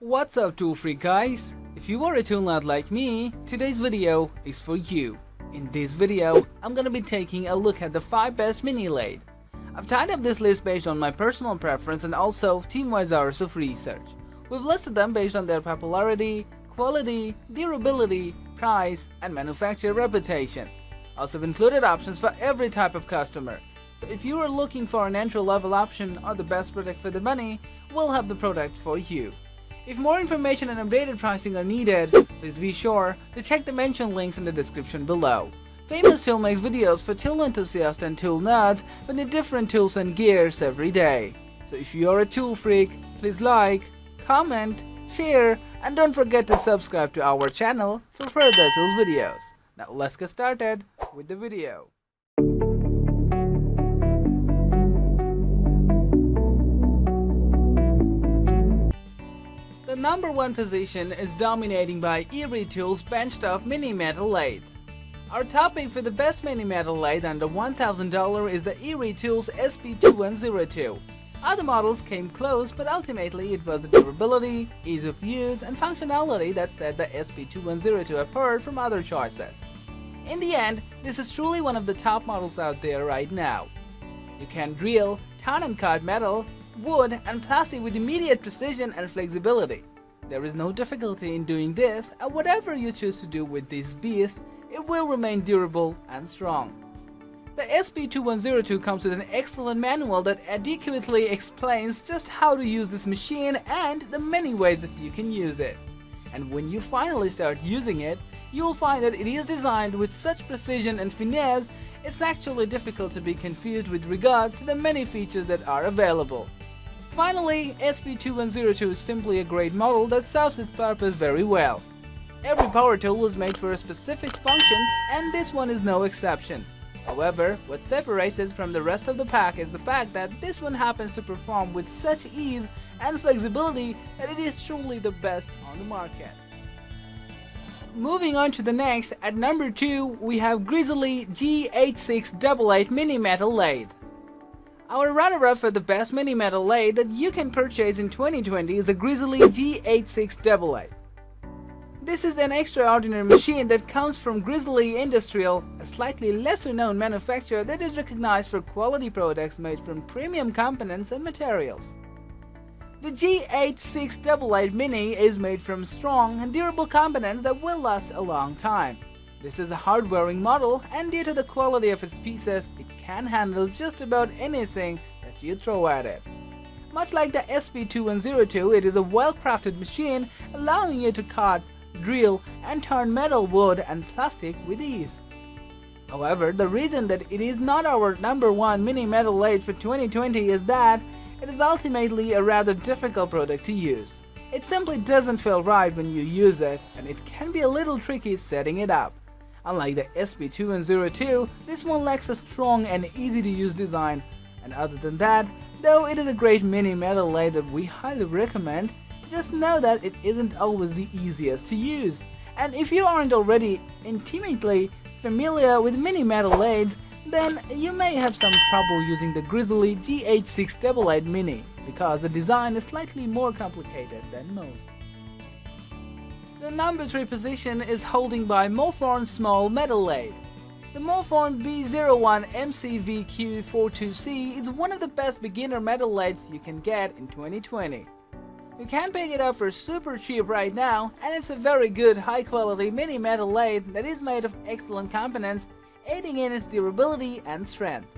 What's up, tool freak guys? If you are a tool nut like me, today's video is for you. In this video, I'm gonna be taking a look at the 5 best mini lathe. I've tied up this list based on my personal preference and also team-wise hours of research. We've listed them based on their popularity, quality, durability, price, and manufacturer reputation. Also, I've included options for every type of customer. So if you are looking for an entry-level option or the best product for the money, we'll have the product for you. If more information and updated pricing are needed, please be sure to check the mentioned links in the description below. Famous Tool makes videos for tool enthusiasts and tool nuts who need different tools and gears every day. So if you are a tool freak, please like, comment, share, and don't forget to subscribe to our channel for further tools videos. Now let's get started with the video. The number one position is dominating by ERIE Tools' Benchtop Mini Metal Lathe. Our top pick for the best Mini Metal Lathe under $1,000 is the ERIE Tools SP2102. Other models came close, but ultimately it was the durability, ease of use, and functionality that set the SP2102 apart from other choices. In the end, this is truly one of the top models out there right now. You can drill, turn and cut metal, wood, and plastic with immediate precision and flexibility. There is no difficulty in doing this, and whatever you choose to do with this beast, it will remain durable and strong. The SP2102 comes with an excellent manual that adequately explains just how to use this machine and the many ways that you can use it. And when you finally start using it, you will find that it is designed with such precision and finesse, it's actually difficult to be confused with regards to the many features that are available. Finally, SP2102 is simply a great model that serves its purpose very well. Every power tool is made for a specific function, and this one is no exception. However, what separates it from the rest of the pack is the fact that this one happens to perform with such ease and flexibility that it is truly the best on the market. Moving on to the next, at number 2 we have Grizzly G8688 Mini Metal Lathe. Our runner-up for the best Mini Metal Lathe that you can purchase in 2020 is the Grizzly G8688. This is an extraordinary machine that comes from Grizzly Industrial, a slightly lesser known manufacturer that is recognized for quality products made from premium components and materials. The G8688 Mini is made from strong and durable components that will last a long time. This is a hard-wearing model, and due to the quality of its pieces, it can handle just about anything that you throw at it. Much like the SP2102, it is a well-crafted machine, allowing you to cut, drill, and turn metal, wood, and plastic with ease. However, the reason that it is not our number one Mini Metal Lathe for 2020 is that it is ultimately a rather difficult product to use. It simply doesn't feel right when you use it, and it can be a little tricky setting it up. Unlike the SP2102, this one lacks a strong and easy to use design, and other than that, though it is a great Mini Metal Lathe that we highly recommend, just know that it isn't always the easiest to use. And if you aren't already intimately familiar with Mini Metal Lathes, then you may have some trouble using the Grizzly G8688 Mini, because the design is slightly more complicated than most. The number 3 position is holding by Morel Small Metal Lathe. The Morel B01 MCVQ42C is one of the best beginner metal lathes you can get in 2020. You can pick it up for super cheap right now, and it's a very good high quality mini metal lathe that is made of excellent components, aiding in its durability and strength.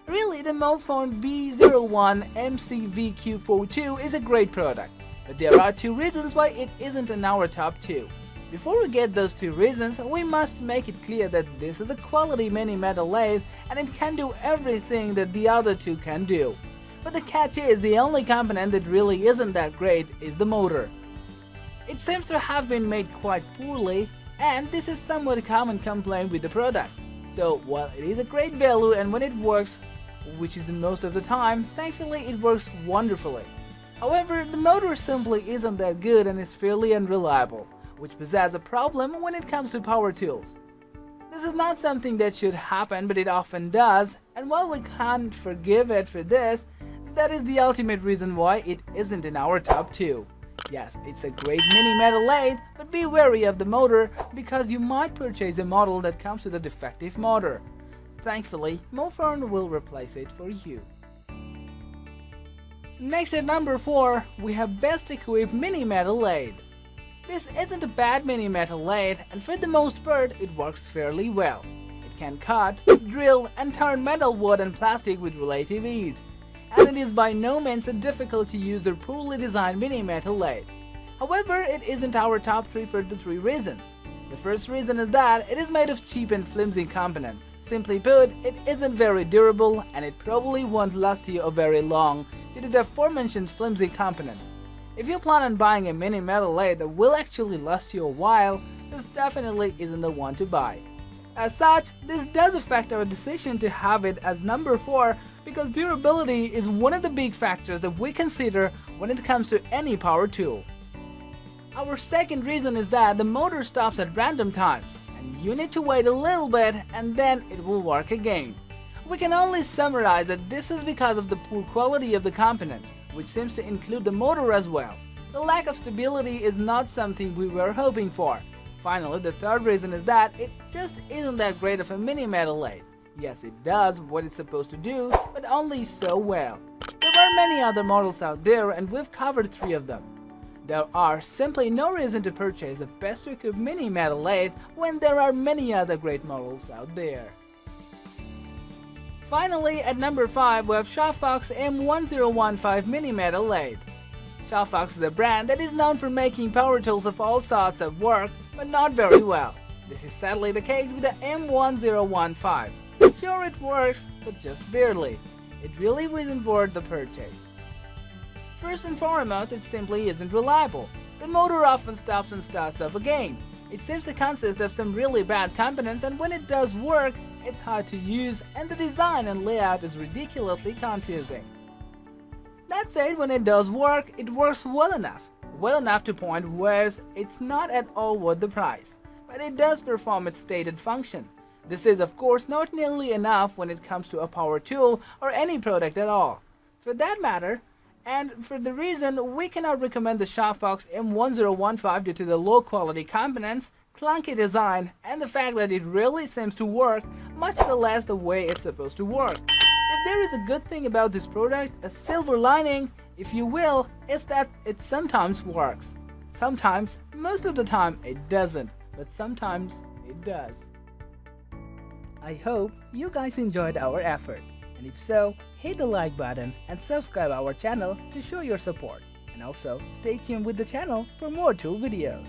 Really, the Morel B01 MCVQ42 is a great product, but there are 2 reasons why it isn't in our top 2. Before we get those 2 reasons, we must make it clear that this is a quality mini metal lathe and it can do everything that the other 2 can do. But the catch is, the only component that really isn't that great is the motor. It seems to have been made quite poorly, and this is somewhat a common complaint with the product. So while it is a great value, and when it works, which is the most of the time, thankfully it works wonderfully. However, the motor simply isn't that good and is fairly unreliable, which poses a problem when it comes to power tools. This is not something that should happen, but it often does, and while we can't forgive it for this, that is the ultimate reason why it isn't in our top 2. Yes, it's a great Mini Metal Lathe, but be wary of the motor because you might purchase a model that comes with a defective motor. Thankfully, Mofern will replace it for you. Next at number 4, we have BestEquip Mini Metal Lathe. This isn't a bad Mini Metal Lathe, and for the most part, it works fairly well. It can cut, drill, and turn metal, wood, and plastic with relative ease. And it is by no means a difficult to use or poorly designed Mini Metal Lathe. However, it isn't our top 3 for the 3 reasons. The first reason is that it is made of cheap and flimsy components. Simply put, it isn't very durable and it probably won't last you very long due to the aforementioned flimsy components. If you plan on buying a Mini Metal Lathe that will actually last you a while, this definitely isn't the one to buy. As such, this does affect our decision to have it as number 4 because durability is one of the big factors that we consider when it comes to any power tool. Our second reason is that the motor stops at random times, and you need to wait a little bit and then it will work again. We can only summarize that this is because of the poor quality of the components, which seems to include the motor as well. The lack of stability is not something we were hoping for. Finally, the third reason is that it just isn't that great of a Mini Metal Lathe. Yes, it does what it's supposed to do, but only so well. There are many other models out there and we've covered 3 of them. There are simply no reason to purchase a BestEquip Mini Metal Lathe when there are many other great models out there. Finally, at number 5, we have Shawfox M1015 Mini Metal Lathe. Shawfox is a brand that is known for making power tools of all sorts that work, but not very well. This is sadly the case with the M1015. Sure, it works, but just barely. It really wasn't worth the purchase. First and foremost, it simply isn't reliable. The motor often stops and starts up again. It seems to consist of some really bad components, and when it does work, it's hard to use and the design and layout is ridiculously confusing. That said, when it does work, it works well enough to point where it's not at all worth the price, but it does perform its stated function. This is of course not nearly enough when it comes to a power tool or any product at all. For that matter, and for the reason we cannot recommend the Shawfox M1015 due to the low quality components, clunky design, and the fact that it really seems to work much less the way it's supposed to work. If there is a good thing about this product, a silver lining, if you will, is that it sometimes works. Sometimes, most of the time it doesn't, but sometimes it does. I hope you guys enjoyed our effort, and if so, hit the like button and subscribe our channel to show your support, and also stay tuned with the channel for more tool videos.